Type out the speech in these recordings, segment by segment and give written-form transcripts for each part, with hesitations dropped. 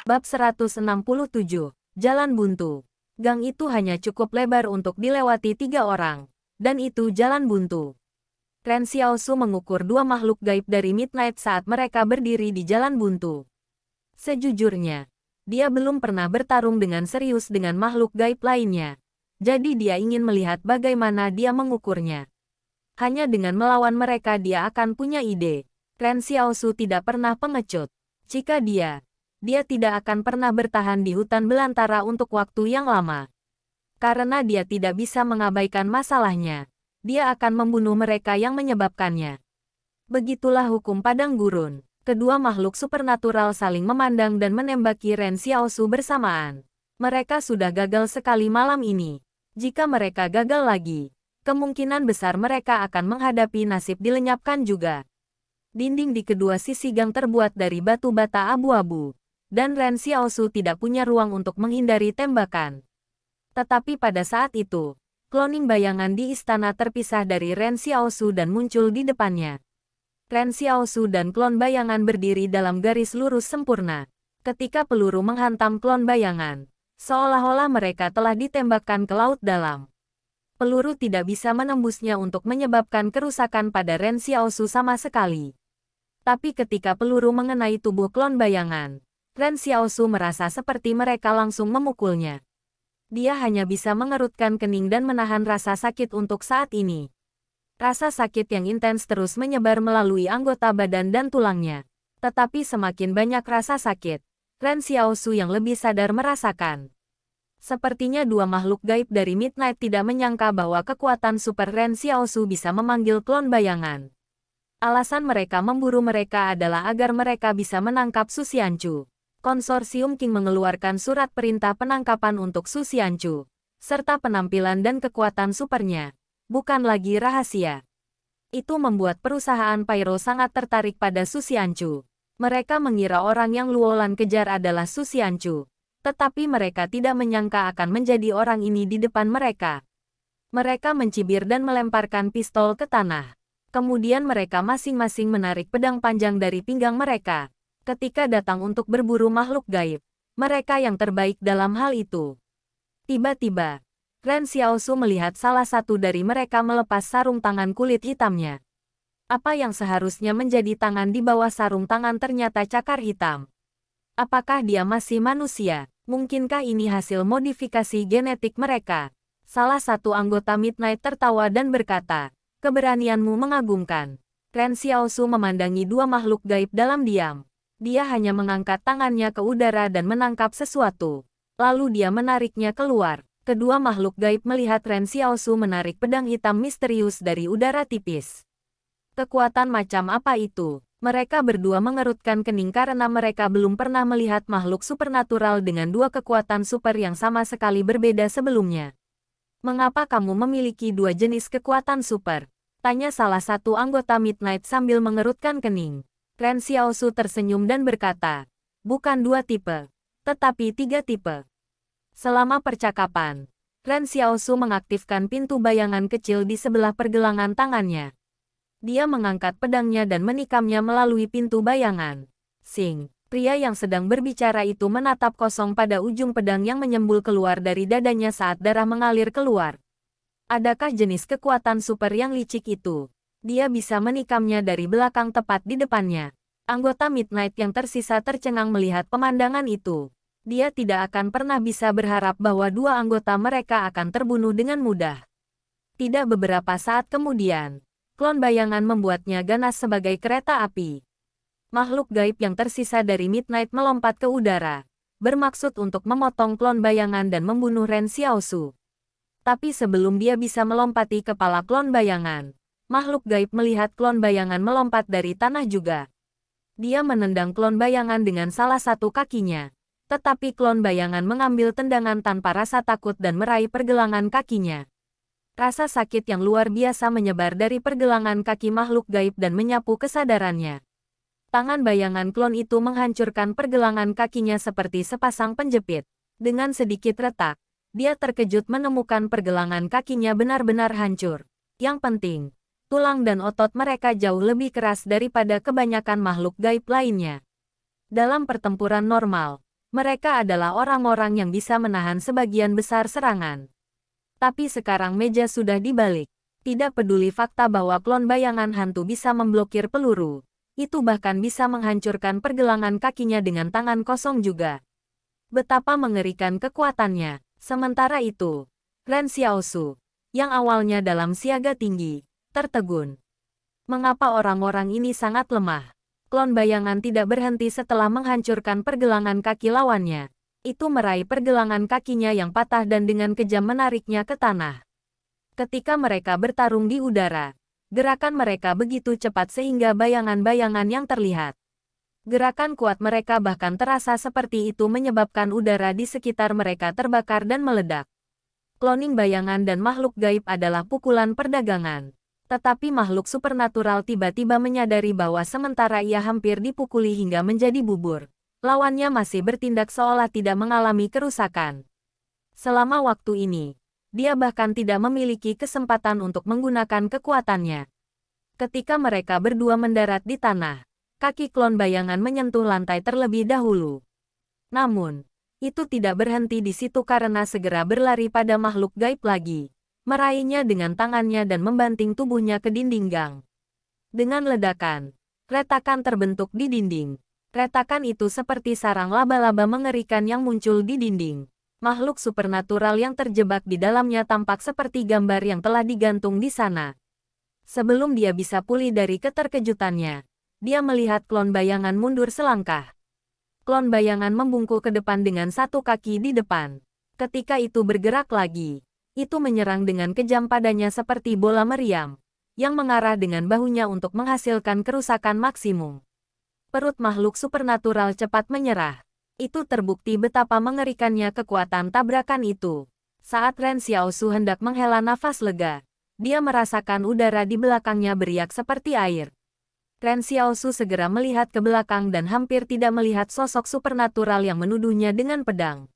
Bab 167. Jalan buntu. Gang itu hanya cukup lebar untuk dilewati 3 orang. Dan itu jalan buntu. Ren Xiaosu mengukur dua makhluk gaib dari Midnight saat mereka berdiri di jalan buntu. Sejujurnya, dia belum pernah bertarung dengan serius dengan makhluk gaib lainnya. Jadi dia ingin melihat bagaimana dia mengukurnya. Hanya dengan melawan mereka dia akan punya ide. Ren Xiaosu tidak pernah pengecut. Jika dia tidak akan pernah bertahan di hutan belantara untuk waktu yang lama. Karena dia tidak bisa mengabaikan masalahnya. Dia akan membunuh mereka yang menyebabkannya. Begitulah hukum padang gurun. Kedua makhluk supernatural saling memandang dan menembaki Ren Xiaosu bersamaan. Mereka sudah gagal sekali malam ini. Jika mereka gagal lagi, kemungkinan besar mereka akan menghadapi nasib dilenyapkan juga. Dinding di kedua sisi gang terbuat dari batu bata abu-abu. Dan Ren Xiaosu tidak punya ruang untuk menghindari tembakan. Tetapi pada saat itu, kloning bayangan di istana terpisah dari Ren Xiaosu dan muncul di depannya. Ren Xiaosu dan klon bayangan berdiri dalam garis lurus sempurna. Ketika peluru menghantam klon bayangan, seolah-olah mereka telah ditembakkan ke laut dalam. Peluru tidak bisa menembusnya untuk menyebabkan kerusakan pada Ren Xiaosu sama sekali. Tapi ketika peluru mengenai tubuh klon bayangan, Ren Xiaosu merasa seperti mereka langsung memukulnya. Dia hanya bisa mengerutkan kening dan menahan rasa sakit untuk saat ini. Rasa sakit yang intens terus menyebar melalui anggota badan dan tulangnya. Tetapi semakin banyak rasa sakit, Ren Xiaosu yang lebih sadar merasakan. Sepertinya dua makhluk gaib dari Midnight tidak menyangka bahwa kekuatan super Ren Xiaosu bisa memanggil klon bayangan. Alasan mereka memburu mereka adalah agar mereka bisa menangkap Su Xianchu. Konsorsium King mengeluarkan surat perintah penangkapan untuk Su Xianchu, serta penampilan dan kekuatan supernya. Bukan lagi rahasia. Itu membuat perusahaan Pyro sangat tertarik pada Su Xianchu. Mereka mengira orang yang Luolan kejar adalah Su Xianchu. Tetapi mereka tidak menyangka akan menjadi orang ini di depan mereka. Mereka mencibir dan melemparkan pistol ke tanah. Kemudian mereka masing-masing menarik pedang panjang dari pinggang mereka. Ketika datang untuk berburu makhluk gaib, mereka yang terbaik dalam hal itu. Tiba-tiba, Ren Xiaosu melihat salah satu dari mereka melepas sarung tangan kulit hitamnya. Apa yang seharusnya menjadi tangan di bawah sarung tangan ternyata cakar hitam. Apakah dia masih manusia? Mungkinkah ini hasil modifikasi genetik mereka? Salah satu anggota Midnight tertawa dan berkata, "Keberanianmu mengagumkan." Ren Xiaosu memandangi dua makhluk gaib dalam diam. Dia hanya mengangkat tangannya ke udara dan menangkap sesuatu. Lalu dia menariknya keluar. Kedua makhluk gaib melihat Ren Xiaosu menarik pedang hitam misterius dari udara tipis. Kekuatan macam apa itu? Mereka berdua mengerutkan kening karena mereka belum pernah melihat makhluk supernatural dengan dua kekuatan super yang sama sekali berbeda sebelumnya. "Mengapa kamu memiliki dua jenis kekuatan super?" tanya salah satu anggota Midnight sambil mengerutkan kening. Ren Xiaosu tersenyum dan berkata, "Bukan dua tipe, tetapi 3 tipe." Selama percakapan, Ren Xiaosu mengaktifkan pintu bayangan kecil di sebelah pergelangan tangannya. Dia mengangkat pedangnya dan menikamnya melalui pintu bayangan. Sing, pria yang sedang berbicara itu menatap kosong pada ujung pedang yang menyembul keluar dari dadanya saat darah mengalir keluar. Adakah jenis kekuatan super yang licik itu? Dia bisa menikamnya dari belakang tepat di depannya. Anggota Midnight yang tersisa tercengang melihat pemandangan itu. Dia tidak akan pernah bisa berharap bahwa dua anggota mereka akan terbunuh dengan mudah. Tidak beberapa saat kemudian, klon bayangan membuatnya ganas sebagai kereta api. Makhluk gaib yang tersisa dari Midnight melompat ke udara, bermaksud untuk memotong klon bayangan dan membunuh Ren Xiaosu. Tapi sebelum dia bisa melompati kepala klon bayangan, makhluk gaib melihat klon bayangan melompat dari tanah juga. Dia menendang klon bayangan dengan salah satu kakinya. Tetapi klon bayangan mengambil tendangan tanpa rasa takut dan meraih pergelangan kakinya. Rasa sakit yang luar biasa menyebar dari pergelangan kaki makhluk gaib dan menyapu kesadarannya. Tangan bayangan klon itu menghancurkan pergelangan kakinya seperti sepasang penjepit. Dengan sedikit retak, dia terkejut menemukan pergelangan kakinya benar-benar hancur. Yang penting, tulang dan otot mereka jauh lebih keras daripada kebanyakan makhluk gaib lainnya. Dalam pertempuran normal, Mereka adalah orang-orang yang bisa menahan sebagian besar serangan. Tapi sekarang meja sudah dibalik. Tidak peduli fakta bahwa klon bayangan hantu bisa memblokir peluru. Itu bahkan bisa menghancurkan pergelangan kakinya dengan tangan kosong juga. Betapa mengerikan kekuatannya. Sementara itu, Ren Xiaosu, yang awalnya dalam siaga tinggi, tertegun. Mengapa orang-orang ini sangat lemah? Klon bayangan tidak berhenti setelah menghancurkan pergelangan kaki lawannya. Itu meraih pergelangan kakinya yang patah dan dengan kejam menariknya ke tanah. Ketika mereka bertarung di udara, gerakan mereka begitu cepat sehingga bayangan-bayangan yang terlihat. Gerakan kuat mereka bahkan terasa seperti itu menyebabkan udara di sekitar mereka terbakar dan meledak. Cloning bayangan dan makhluk gaib adalah pukulan perdagangan. Tetapi makhluk supernatural tiba-tiba menyadari bahwa sementara ia hampir dipukuli hingga menjadi bubur, lawannya masih bertindak seolah tidak mengalami kerusakan. Selama waktu ini, dia bahkan tidak memiliki kesempatan untuk menggunakan kekuatannya. Ketika mereka berdua mendarat di tanah, kaki klon bayangan menyentuh lantai terlebih dahulu. Namun, itu tidak berhenti di situ karena segera berlari pada makhluk gaib lagi. Meraihnya dengan tangannya dan membanting tubuhnya ke dinding gang. Dengan ledakan, retakan terbentuk di dinding. Retakan itu seperti sarang laba-laba mengerikan yang muncul di dinding. Makhluk supernatural yang terjebak di dalamnya tampak seperti gambar yang telah digantung di sana. Sebelum dia bisa pulih dari keterkejutannya, dia melihat klon bayangan mundur selangkah. Klon bayangan membungkuk ke depan dengan satu kaki di depan. Ketika itu bergerak lagi, itu menyerang dengan kejam padanya seperti bola meriam, yang mengarah dengan bahunya untuk menghasilkan kerusakan maksimum. Perut makhluk supernatural cepat menyerah. Itu terbukti betapa mengerikannya kekuatan tabrakan itu. Saat Ren Xiaosu hendak menghela nafas lega, dia merasakan udara di belakangnya beriak seperti air. Ren Xiaosu segera melihat ke belakang dan hampir tidak melihat sosok supernatural yang menuduhnya dengan pedang.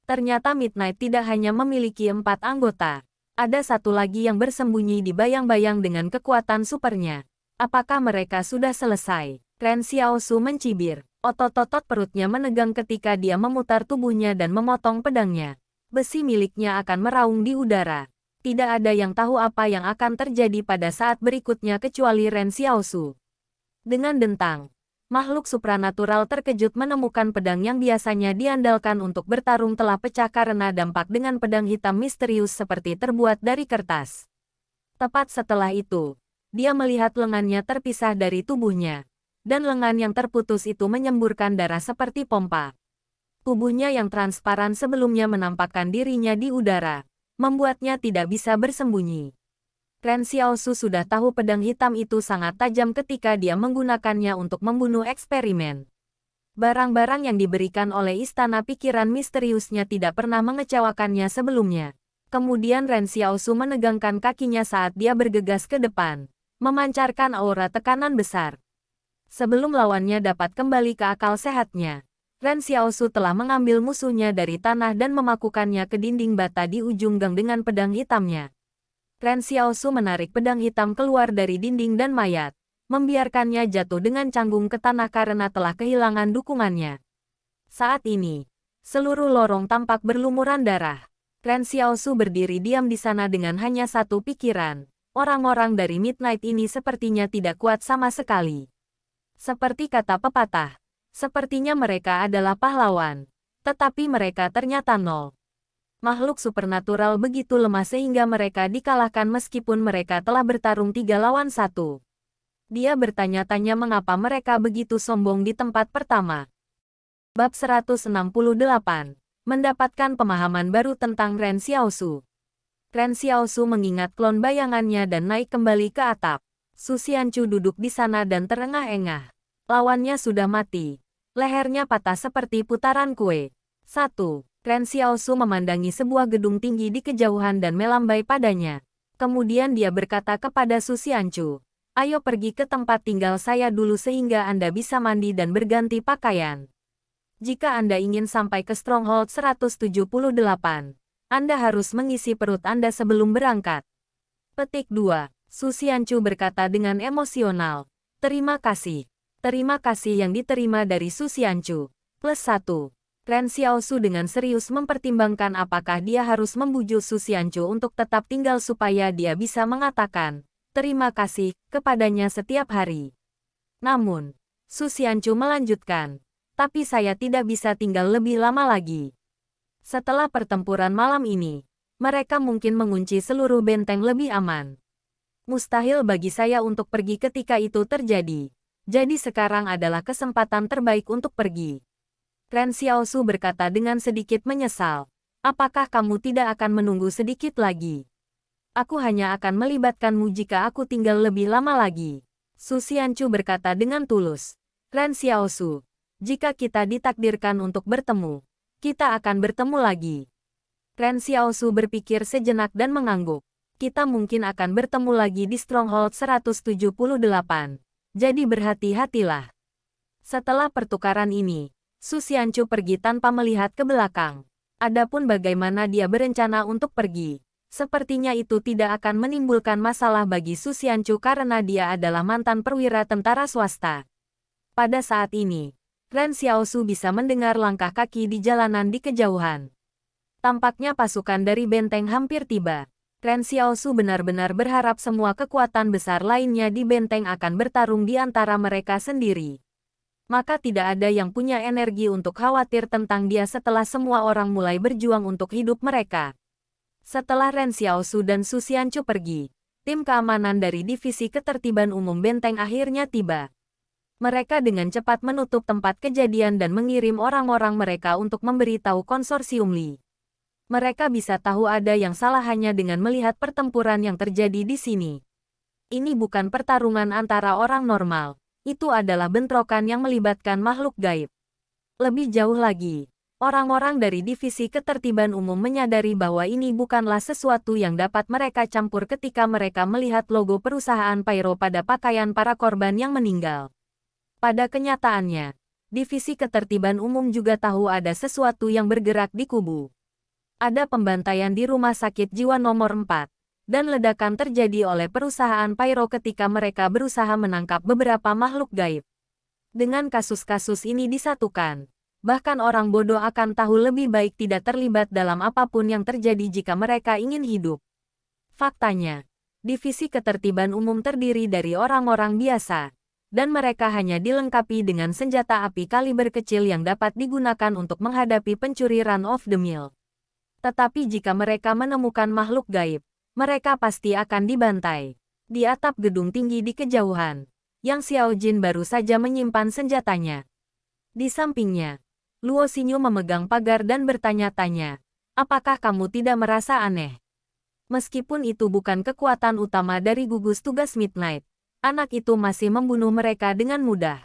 Ternyata Midnight tidak hanya memiliki 4 anggota. Ada satu lagi yang bersembunyi di bayang-bayang dengan kekuatan supernya. Apakah mereka sudah selesai? Ren Xiaosu mencibir. Otot-otot perutnya menegang ketika dia memutar tubuhnya dan memotong pedangnya. Besi miliknya akan meraung di udara. Tidak ada yang tahu apa yang akan terjadi pada saat berikutnya kecuali Ren Xiaosu. Dengan dentang, makhluk supranatural terkejut menemukan pedang yang biasanya diandalkan untuk bertarung telah pecah karena dampak dengan pedang hitam misterius seperti terbuat dari kertas. Tepat setelah itu, dia melihat lengannya terpisah dari tubuhnya, dan lengan yang terputus itu menyemburkan darah seperti pompa. Tubuhnya yang transparan sebelumnya menampakkan dirinya di udara, membuatnya tidak bisa bersembunyi. Ren Xiaosu sudah tahu pedang hitam itu sangat tajam ketika dia menggunakannya untuk membunuh eksperimen. Barang-barang yang diberikan oleh istana pikiran misteriusnya tidak pernah mengecewakannya sebelumnya. Kemudian Ren Xiaosu menegangkan kakinya saat dia bergegas ke depan, memancarkan aura tekanan besar. Sebelum lawannya dapat kembali ke akal sehatnya, Ren Xiaosu telah mengambil musuhnya dari tanah dan memakukannya ke dinding bata di ujung gang dengan pedang hitamnya. Ren Xiaosu menarik pedang hitam keluar dari dinding dan mayat, membiarkannya jatuh dengan canggung ke tanah karena telah kehilangan dukungannya. Saat ini, seluruh lorong tampak berlumuran darah. Ren Xiaosu berdiri diam di sana dengan hanya satu pikiran. Orang-orang dari Midnight ini sepertinya tidak kuat sama sekali. Seperti kata pepatah, sepertinya mereka adalah pahlawan, tetapi mereka ternyata nol. Makhluk supernatural begitu lemah sehingga mereka dikalahkan meskipun mereka telah bertarung 3 lawan 1. Dia bertanya-tanya mengapa mereka begitu sombong di tempat pertama. Bab 168. Mendapatkan pemahaman baru tentang Ren Xiaosu. Ren Xiaosu mengingat klon bayangannya dan naik kembali ke atap. Su Xianchu duduk di sana dan terengah-engah. Lawannya sudah mati. Lehernya patah seperti putaran kue. 1. Ren Xiaosu memandangi sebuah gedung tinggi di kejauhan dan melambai padanya. Kemudian dia berkata kepada Su Xianchu, "Ayo pergi ke tempat tinggal saya dulu sehingga Anda bisa mandi dan berganti pakaian. Jika Anda ingin sampai ke Stronghold 178, Anda harus mengisi perut Anda sebelum berangkat." Petik 2. Su Xianchu berkata dengan emosional, "Terima kasih." Terima kasih yang diterima dari Su Xianchu. +1. Ren Xiaosu dengan serius mempertimbangkan apakah dia harus membujuk Su Xianchu untuk tetap tinggal supaya dia bisa mengatakan terima kasih kepadanya setiap hari. Namun, Su Xianchu melanjutkan, tapi saya tidak bisa tinggal lebih lama lagi. Setelah pertempuran malam ini, mereka mungkin mengunci seluruh benteng lebih aman. Mustahil bagi saya untuk pergi ketika itu terjadi. Jadi sekarang adalah kesempatan terbaik untuk pergi. Ren Xiaosu berkata dengan sedikit menyesal. Apakah kamu tidak akan menunggu sedikit lagi? Aku hanya akan melibatkanmu jika aku tinggal lebih lama lagi. Su Xianchu berkata dengan tulus. Ren Xiaosu, jika kita ditakdirkan untuk bertemu, kita akan bertemu lagi. Ren Xiaosu berpikir sejenak dan mengangguk. Kita mungkin akan bertemu lagi di Stronghold 178. Jadi berhati-hatilah. Setelah pertukaran ini, Su Xianchu pergi tanpa melihat ke belakang. Adapun bagaimana dia berencana untuk pergi, sepertinya itu tidak akan menimbulkan masalah bagi Su Xianchu karena dia adalah mantan perwira tentara swasta. Pada saat ini, Ren Xiaosu bisa mendengar langkah kaki di jalanan di kejauhan. Tampaknya pasukan dari benteng hampir tiba. Ren Xiaosu benar-benar berharap semua kekuatan besar lainnya di benteng akan bertarung di antara mereka sendiri. Maka tidak ada yang punya energi untuk khawatir tentang dia setelah semua orang mulai berjuang untuk hidup mereka. Setelah Ren Xiaosu dan Su Xianchu pergi, tim keamanan dari Divisi Ketertiban Umum Benteng akhirnya tiba. Mereka dengan cepat menutup tempat kejadian dan mengirim orang-orang mereka untuk memberitahu konsorsium Li. Mereka bisa tahu ada yang salah hanya dengan melihat pertempuran yang terjadi di sini. Ini bukan pertarungan antara orang normal. Itu adalah bentrokan yang melibatkan makhluk gaib. Lebih jauh lagi, orang-orang dari Divisi Ketertiban Umum menyadari bahwa ini bukanlah sesuatu yang dapat mereka campur ketika mereka melihat logo perusahaan Pyro pada pakaian para korban yang meninggal. Pada kenyataannya, Divisi Ketertiban Umum juga tahu ada sesuatu yang bergerak di kubu. Ada pembantaian di rumah sakit jiwa nomor 4. Dan ledakan terjadi oleh perusahaan Pyro ketika mereka berusaha menangkap beberapa makhluk gaib. Dengan kasus-kasus ini disatukan, bahkan orang bodoh akan tahu lebih baik tidak terlibat dalam apapun yang terjadi jika mereka ingin hidup. Faktanya, Divisi Ketertiban Umum terdiri dari orang-orang biasa, dan mereka hanya dilengkapi dengan senjata api kaliber kecil yang dapat digunakan untuk menghadapi pencuri run of the mill. Tetapi jika mereka menemukan makhluk gaib, mereka pasti akan dibantai. Di atap gedung tinggi di kejauhan, Yang Xiao Jin baru saja menyimpan senjatanya. Di sampingnya, Luo Xinyu memegang pagar dan bertanya-tanya, apakah kamu tidak merasa aneh? Meskipun itu bukan kekuatan utama dari gugus tugas Midnight, anak itu masih membunuh mereka dengan mudah.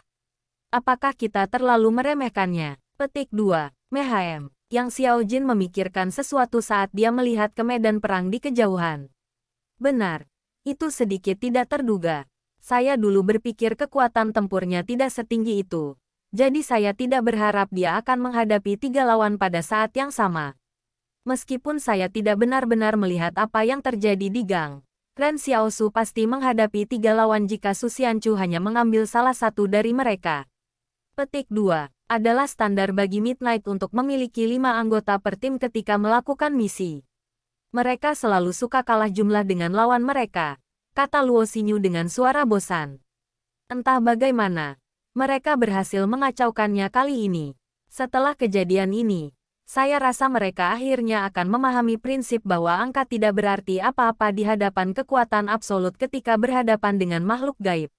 Apakah kita terlalu meremehkannya? Petik 2. MHM. Yang Xiao Jin memikirkan sesuatu saat dia melihat ke medan perang di kejauhan. Benar, itu sedikit tidak terduga. Saya dulu berpikir kekuatan tempurnya tidak setinggi itu. Jadi saya tidak berharap dia akan menghadapi 3 lawan pada saat yang sama. Meskipun saya tidak benar-benar melihat apa yang terjadi di gang, Ren Xiaosu pasti menghadapi 3 lawan jika Su Xianchu hanya mengambil salah satu dari mereka. Petik 2. Adalah standar bagi Midnight untuk memiliki 5 anggota per tim ketika melakukan misi. Mereka selalu suka kalah jumlah dengan lawan mereka, kata Luo Xinyu dengan suara bosan. Entah bagaimana, mereka berhasil mengacaukannya kali ini. Setelah kejadian ini, saya rasa mereka akhirnya akan memahami prinsip bahwa angka tidak berarti apa-apa di hadapan kekuatan absolut ketika berhadapan dengan makhluk gaib.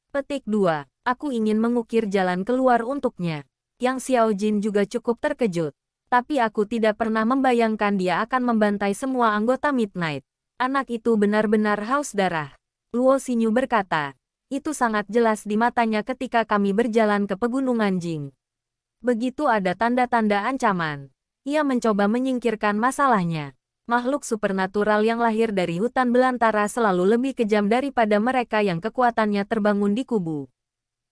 Petik 2. Aku ingin mengukir jalan keluar untuknya. Yang Xiao Jin juga cukup terkejut. Tapi aku tidak pernah membayangkan dia akan membantai semua anggota Midnight. Anak itu benar-benar haus darah. Luo Xinyu berkata, itu sangat jelas di matanya ketika kami berjalan ke pegunungan Jing. Begitu ada tanda-tanda ancaman, ia mencoba menyingkirkan masalahnya. Makhluk supernatural yang lahir dari hutan belantara selalu lebih kejam daripada mereka yang kekuatannya terbangun di kubu.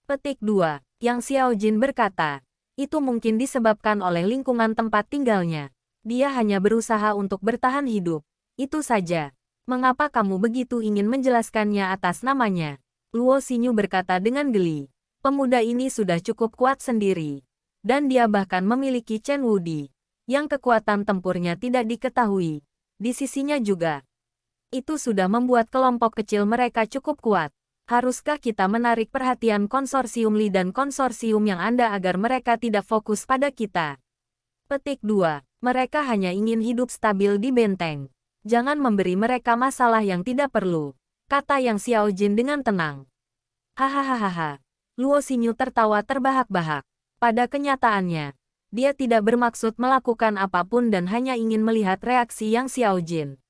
Petik 2. Yang Xiao Jin berkata, itu mungkin disebabkan oleh lingkungan tempat tinggalnya. Dia hanya berusaha untuk bertahan hidup. Itu saja. Mengapa kamu begitu ingin menjelaskannya atas namanya? Luo Xinyu berkata dengan geli. Pemuda ini sudah cukup kuat sendiri. Dan dia bahkan memiliki Chen Wudi, yang kekuatan tempurnya tidak diketahui. Di sisinya juga. Itu sudah membuat kelompok kecil mereka cukup kuat. Haruskah kita menarik perhatian konsorsium Li dan konsorsium yang Anda agar mereka tidak fokus pada kita? Petik 2. Mereka hanya ingin hidup stabil di benteng. Jangan memberi mereka masalah yang tidak perlu, kata Yang Xiao Jin dengan tenang. Hahaha. Luo Xinyu tertawa terbahak-bahak. Pada kenyataannya, dia tidak bermaksud melakukan apapun dan hanya ingin melihat reaksi Yang Xiao Jin.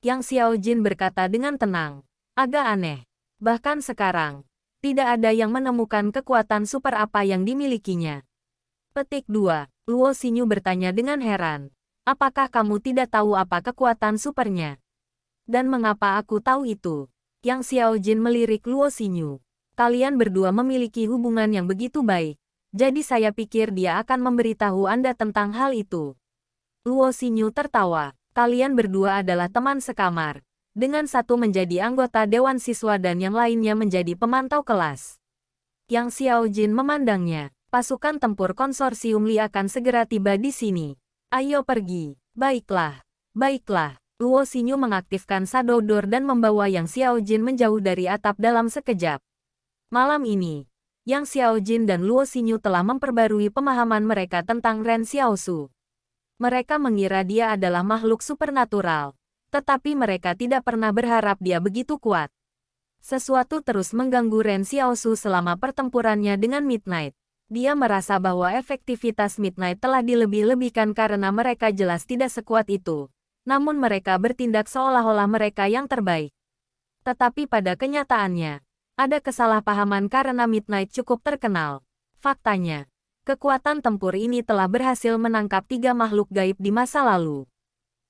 Yang Xiao Jin berkata dengan tenang, agak aneh. Bahkan sekarang, tidak ada yang menemukan kekuatan super apa yang dimilikinya. Petik 2. Luo Xinyu bertanya dengan heran. Apakah kamu tidak tahu apa kekuatan supernya? Dan mengapa aku tahu itu? Yang Xiao Jin melirik Luo Xinyu. Kalian berdua memiliki hubungan yang begitu baik. Jadi saya pikir dia akan memberitahu Anda tentang hal itu. Luo Xinyu tertawa. Kalian berdua adalah teman sekamar. Dengan satu menjadi anggota Dewan Siswa dan yang lainnya menjadi pemantau kelas. Yang Xiao Jin memandangnya. Pasukan tempur konsorsium Li akan segera tiba di sini. Ayo pergi. Baiklah. Baiklah. Luo Xinyu mengaktifkan Shadow Door dan membawa Yang Xiao Jin menjauh dari atap dalam sekejap. Malam ini, Yang Xiao Jin dan Luo Xinyu telah memperbarui pemahaman mereka tentang Ren Xiaosu. Mereka mengira dia adalah makhluk supernatural, tetapi mereka tidak pernah berharap dia begitu kuat. Sesuatu terus mengganggu Ren Xiaosu selama pertempurannya dengan Midnight. Dia merasa bahwa efektivitas Midnight telah dilebih-lebihkan karena mereka jelas tidak sekuat itu. Namun mereka bertindak seolah-olah mereka yang terbaik. Tetapi pada kenyataannya, ada kesalahpahaman karena Midnight cukup terkenal. Faktanya, kekuatan tempur ini telah berhasil menangkap 3 makhluk gaib di masa lalu.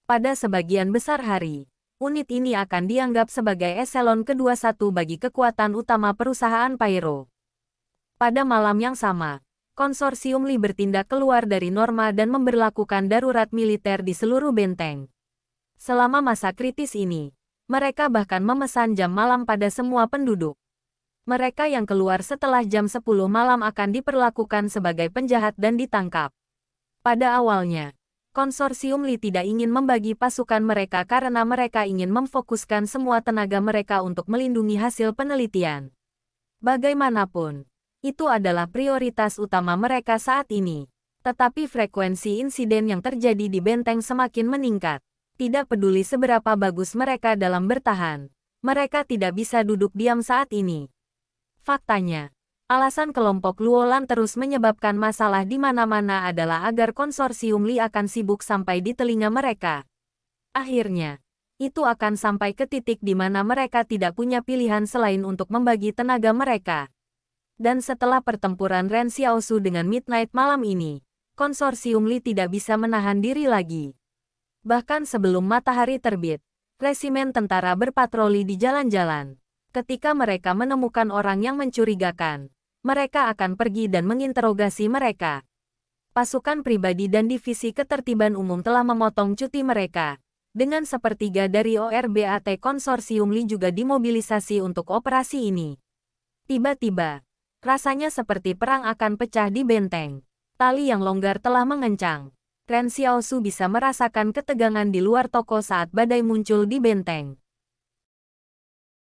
Pada sebagian besar hari, unit ini akan dianggap sebagai eselon ke-21 bagi kekuatan utama perusahaan Pyro. Pada malam yang sama, konsorsium Li bertindak keluar dari norma dan memberlakukan darurat militer di seluruh benteng. Selama masa kritis ini, mereka bahkan memesan jam malam pada semua penduduk. Mereka yang keluar setelah jam 10 malam akan diperlakukan sebagai penjahat dan ditangkap. Pada awalnya, konsorsium Li tidak ingin membagi pasukan mereka karena mereka ingin memfokuskan semua tenaga mereka untuk melindungi hasil penelitian. Bagaimanapun, itu adalah prioritas utama mereka saat ini. Tetapi frekuensi insiden yang terjadi di benteng semakin meningkat. Tidak peduli seberapa bagus mereka dalam bertahan, mereka tidak bisa duduk diam saat ini. Faktanya, alasan kelompok Luolan terus menyebabkan masalah di mana-mana adalah agar konsorsium Li akan sibuk sampai di telinga mereka. Akhirnya, itu akan sampai ke titik di mana mereka tidak punya pilihan selain untuk membagi tenaga mereka. Dan setelah pertempuran Ren Xiaosu dengan Midnight malam ini, konsorsium Li tidak bisa menahan diri lagi. Bahkan sebelum matahari terbit, resimen tentara berpatroli di jalan-jalan. Ketika mereka menemukan orang yang mencurigakan, mereka akan pergi dan menginterogasi mereka. Pasukan pribadi dan divisi ketertiban umum telah memotong cuti mereka. Dengan sepertiga dari ORBAT konsorsium Li juga dimobilisasi untuk operasi ini. Tiba-tiba, rasanya seperti perang akan pecah di benteng. Tali yang longgar telah mengencang. Ren Xiaosu bisa merasakan ketegangan di luar toko saat badai muncul di benteng.